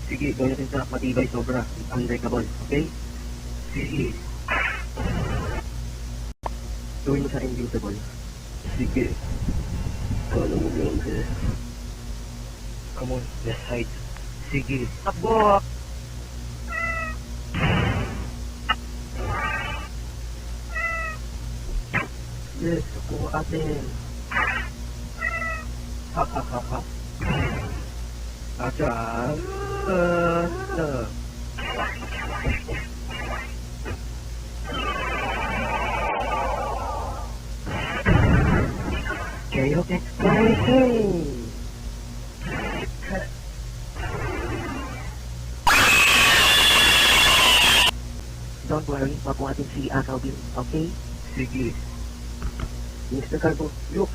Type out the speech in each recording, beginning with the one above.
Sige, gawin natin sa matibay sobra. Unbreakable, okay? Sige. Gawin mo sa invincible. Sige. Kala mo lang, eh. Come on, left side. Sige. Takbo! Yes, kuha atin. Ha ha ha ha. Acha. Chaos explosion! Don't worry, makuha natin si Calvin, okay? Sige. Mr. Carbo, look!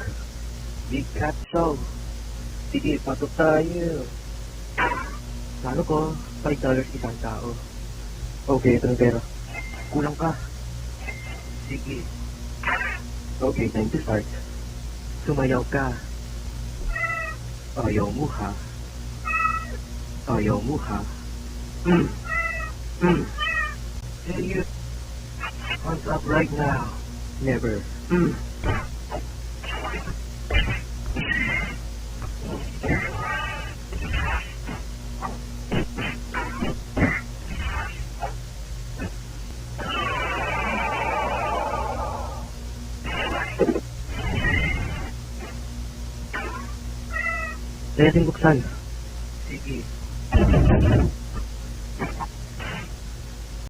Big cat show! Sige, patok tayo! Lalo ko, $5 isang tao. Okay, ito ng pera. Kulang ka. Sige. Okay, time to start. Sumayaw ka. Ayaw mo ha. Ayaw mo ha. Hey you. Hands up right now. Never. Kaya buksan. Sige.